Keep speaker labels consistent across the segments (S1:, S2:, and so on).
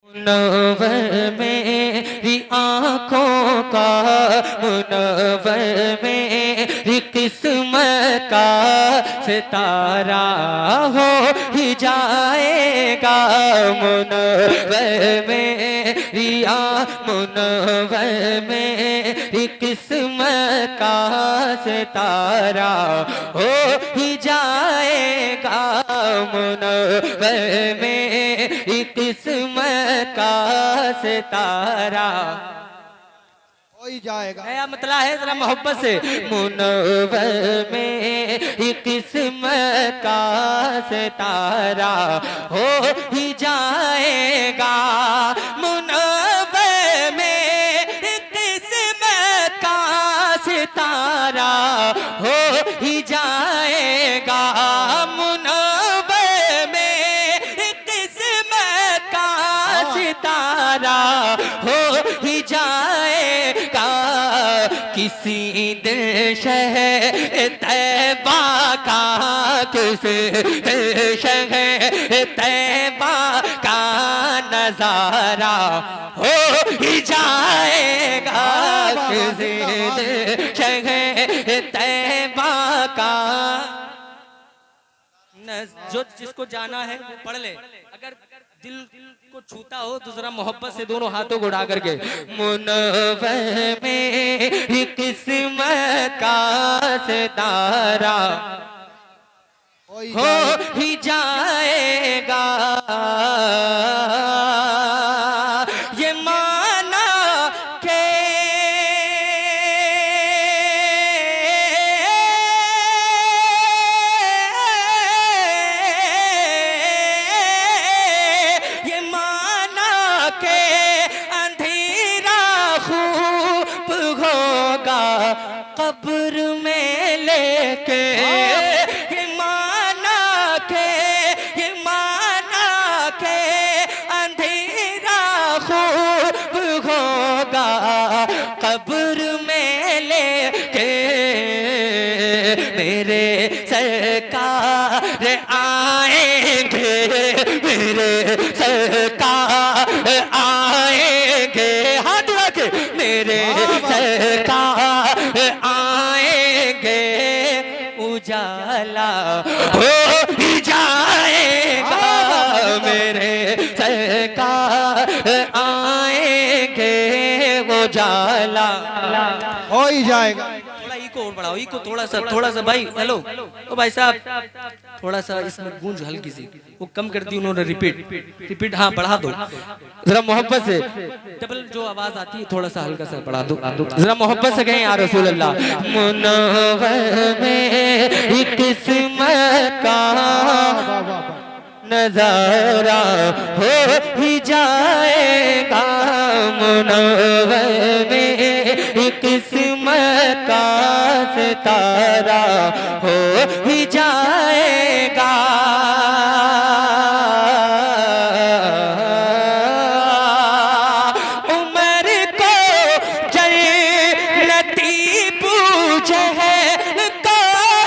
S1: मुनव्वर मेरी आँखों का, मुनव्वर मेरी किस्मत का सितारा हो ही जाएगा। मुनव्वर मेरी मुनव्वर मेरी किस्मत का सितारा हो ही जाएगा। मुनव्वर मेरी किस्मत का सितारा
S2: हो ही जाएगा।
S1: नया मतला है, जरा मोहब्बत से। मुनव्वर मेरी किस्मत का सितारा हो ही जाएगा। मुनव्वर मेरी किस्मत का सितारा हो ही जाएगा। मुनव्वर मेरी किस्मत का सितारा हो ही जाएगा। किसी दिल शहर तैबा का, किसी दिल शहर तैबा का नजारा हो ही जाएगा। किसी दिल शहर तैबा का जो जिसको जाना है पढ़ ले। अगर दिल को छूता हो तो जरा मोहब्बत से दोनों हाथों को उठा करके। मुनव्वर मेरी किस्मत का सितारा हो ही जाएगा। ये माना के कब्र में लेके, ये माना के अंधेरा खूब होगा। कब्र में लेके मेरे सरकार आएंगे, मेरे सरकार आएंगे। हाथ रख, मेरे सरकार आएंगे। उजाला हो ही जाएगा। मेरे सरकार आएंगे। उजाला
S2: हो ही जाएगा।
S1: थोड़ा इको और बढ़ाओ, इको थोड़ा सा भाई। हेलो ओ भाई साहब, थोड़ा सा इसमें गूंज हल्की सी वो कम कर दी उन्होंने। रिपीट हाँ बढ़ा दो जरा मोहब्बत से। डबल जो आवाज आती है थोड़ा सा हल्का सा बढ़ा दो जरा मोहब्बत से कहें या रसूल अल्लाह। मुनव्वर मेरी किस्मत का नजारा हो ही जाएगा। मुनव्वर मेरी किस्मत का सितारा हो ही जाएगा। उमर को जन्नती पूछे है का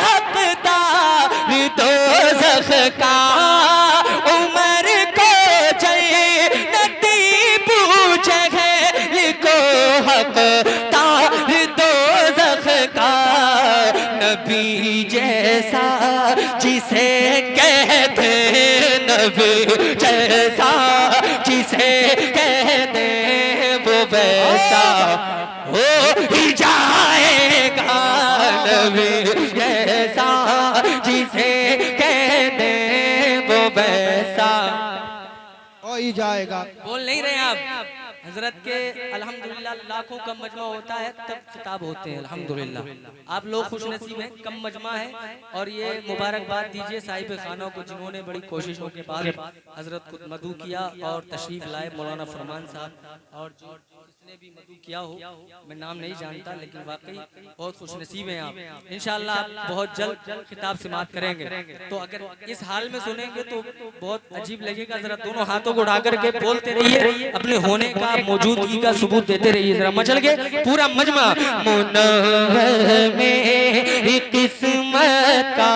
S1: हकदार दोज़ख का। उमर को जन्नती पूछे है को हकदार दोज़ख का। नबी जैसा जिसे कहते, नबी जैसा जिसे कहते वो वैसा हो ही जाएगा। नबी जैसा जिसे कहते वो वैसा
S2: हो ही जाएगा।
S1: बोल नहीं रहे आप? हजरत के अल्हम्दुलिल्लाह लाखों कम मजमा होता है तब किताब होते हैं। अल्हम्दुलिल्लाह आप लोग खुश नसीब हैं, कम मजमा है। और ये मुबारकबाद दीजिए साहिब खानों को जिन्होंने बड़ी कोशिशों के बाद हजरत को मदू किया और तशरीफ लाए। मौलाना फरमान साहब और जो जिसने भी मदू किया हो, मैं नाम नहीं जानता लेकिन वाकई बहुत खुश नसीब हैं आप। इंशाअल्लाह आप बहुत जल्द खिताब समाप्त करेंगे। तो अगर इस हाल में सुनेंगे तो बहुत अजीब लगेगा। जरा दोनों हाथों को उठा करके बोलते रहिए, अपने होने का मौजूदगी का सबूत देते रहिए। जरा मचल के पूरा मजमा। मुनव्वर मेरी किस्मत का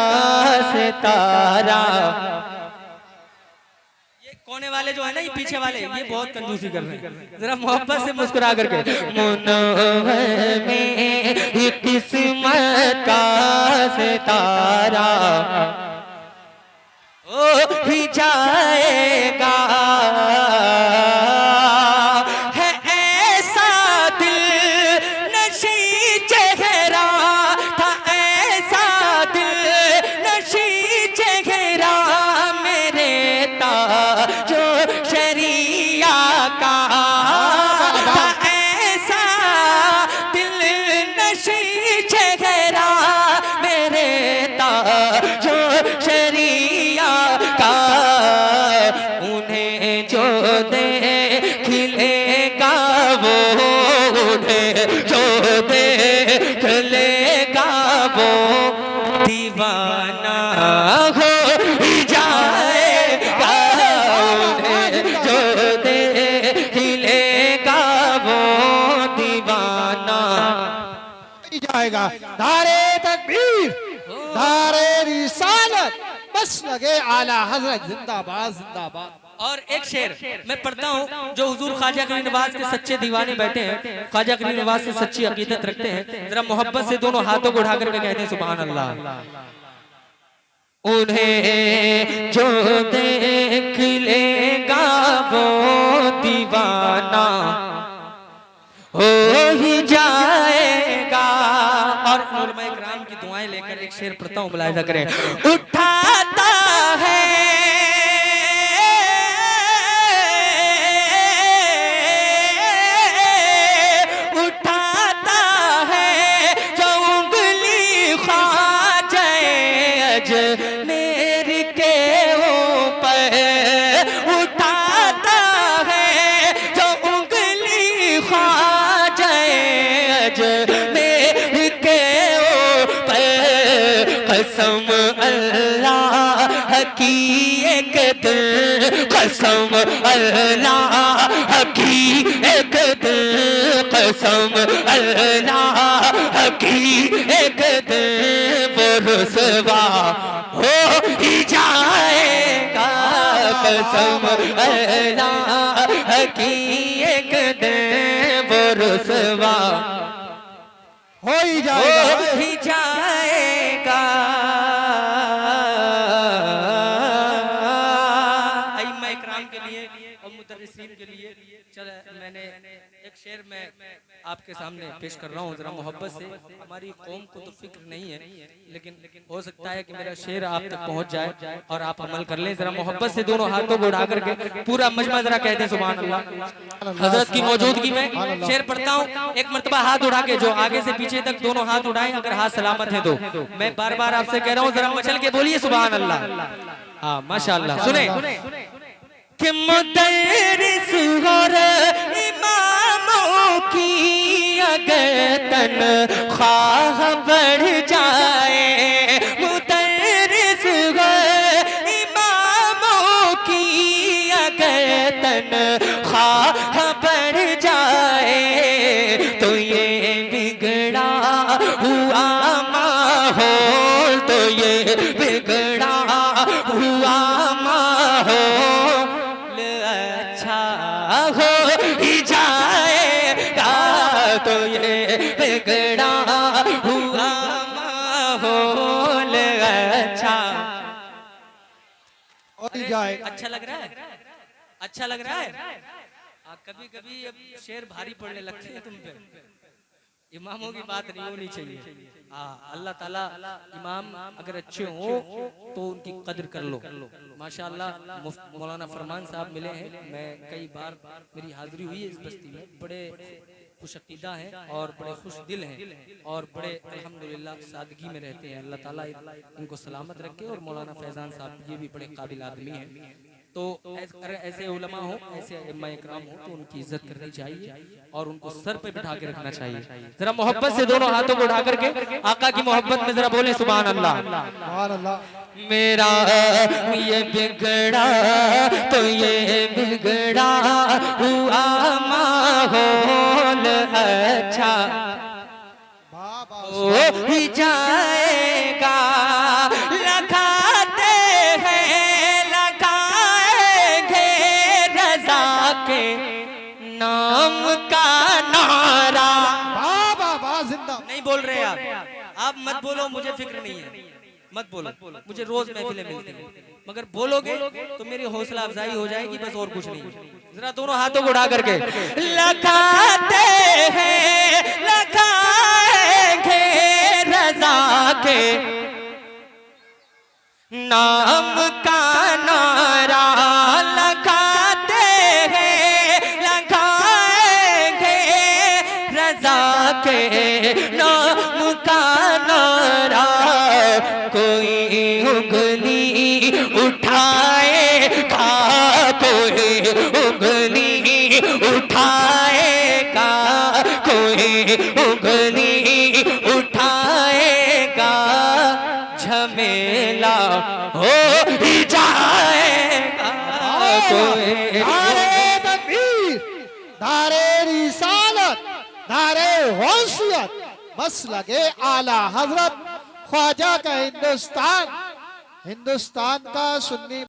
S1: सितारा। ये कोने वाले वाले जो है ना, ये पीछे वाले, ये बहुत कंजूसी कर रहे हैं। जरा मोहब्बत से मुस्कुरा करके, मुनव्वर में किस्मत का सितारा ओ ही जाएगा, है ऐसा दिल नशी चेहरा था, ऐसा दिल नशी चेहरा मेरे ताजो शरिया का था, ऐसा दिल नशी चेहरा मेरे ताजो शरिया का, उन्हें जो देख लेगा वो, उन्हें जो देख लेगा वो दीवाना हो ही जाएगा, उन्हें जो देख लेगा वो दीवाना
S2: ही जाएगा। नारे तकबीर, नारे रिसालत, बस लगे आला हजरत जिंदाबाद जिंदाबाद।
S1: और एक शेर मैं पढ़ता हूँ जो हुजूर ख्वाजा करीम नवाज के सच्चे दीवाने बैठे हैं, ख्वाजा करीम नवाज से सच्ची अकीदत रखते हैं, जरा मोहब्बत से दोनों हाथों को उठा करके कहते हैं सुभान अल्लाह। उन्हें जो देख लेगा वो दीवाना हो ही जाएगा। और उलमा इकराम की दुआएं लेकर एक शेर पढ़ता हूँ, मुलाहिजा करें। उठाता है मेरे के ऊपर, उठाता है जो उंगली ख्वाजा मेरे के ऊपर, कसम अल्लाह की एक दिन, कसम अल्लाह की एक दिन, कसम अल्लाह की एक दिन वो रुसवा हो ही जाएगा, कसम अल्लाह की एक दिन वो रुसवा
S2: हो ही जाएगा,
S1: हो ही जाएगा। अइम्मा इकराम के लिए और मुदर्रिसीन के लिए चल मैंने एक शेर में आपके सामने पेश कर रहा हूँ, जरा मोहब्बत से। हमारी कौम को तो फिक्र नहीं है, लेकिन हो सकता है कि मेरा शेर आप तक पहुँच जाए और आप अमल कर लें। जरा मोहब्बत से दोनों हाथों को उठा करके पूरा मजमा जरा कहते हैं सुभान अल्लाह। हजरत की मौजूदगी में शेर पढ़ता हूँ, एक मरतबा हाथ उठा के, जो आगे से पीछे तक दोनों हाथ उठाएं, अगर हाथ सलामत है तो। मैं बार बार आपसे कह रहा हूँ, जरा मचल के बोलिए सुभान अल्लाह। हाँ माशाअल्लाह। सुने कि मुदर्रिस और इमामों की अगर तनख्वाह बढ़ जाए, मुदर्रिस और इमामों की अगर तनख्वाह बढ़ जाए, तो ये बिगड़ा हुआ माहौल, तो ये बिगड़ा हुआ माहौल अच्छा हो ही जाएगा, तो ये बिगड़ा हुआ माहौल अच्छा
S2: हो ही जाएगा।
S1: अच्छा लग रहा है, अच्छा लग रहा है। कभी कभी अब शेर भारी पड़ने लगते हैं तुम पे, इमामों की बात नहीं होनी चाहिए। अल्लाह ताला इमाम अगर अच्छे हो तो उनकी कदर कर लो। माशाअल्लाह मौलाना फरमान साहब मिले हैं, मैं कई बार मेरी हाजिरी हुई है इस बस्ती में, बड़े खुश अकीदा हैं और बड़े खुश दिल हैं और बड़े अल्हम्दुलिल्लाह सादगी में रहते हैं। अल्लाह ताला इनको सलामत रखे। और मौलाना फैजान साहब ये भी बड़े काबिल आदमी हैं। तो अगर ऐसे उलमा हो, ऐसे इमाम इकराम हो, तो उनकी इज्जत करनी चाहिए और उनको सर पे बिठा के रखना चाहिए। जरा मोहब्बत से दोनों हाथों को उठा करके आका की मोहब्बत में जरा बोले सुभान अल्लाह।
S2: सुभान अल्लाह।
S1: मेरा ये बिगड़ा तो ये बिगड़ा हुआ माहौल अच्छा हो ही जाएगा। लगाते हैं लगाएंगे नाम का नारा।
S2: बाबा वाह जिंदा।
S1: नहीं बोल रहे आप मत बोलो, मुझे फिक्र नहीं है, मत बोलो, मुझे रोज महफिलें मिलती हैं, मगर बोलोगे तो मेरी हौसला अफजाई हो जाएगी, बस और कुछ नहीं। जरा दोनों हाथों को उठा करके लगाते हैं, लगाएंगे रजा के नाम का नारा, लगाते हैं, लगाएंगे रजा के नाम का नारा। कोई उंगली उठाएगा, कोई उंगली उठाएगा, कोई उंगली उठाएगा, झमेला हो ही जाएगा। कोई
S2: नारे तकबीर, नारे रिसालत, नारे गौसियत, मसलके आला हजरत ख्वाजा का हिंदुस्तान, हिंदुस्तान का सुन्नी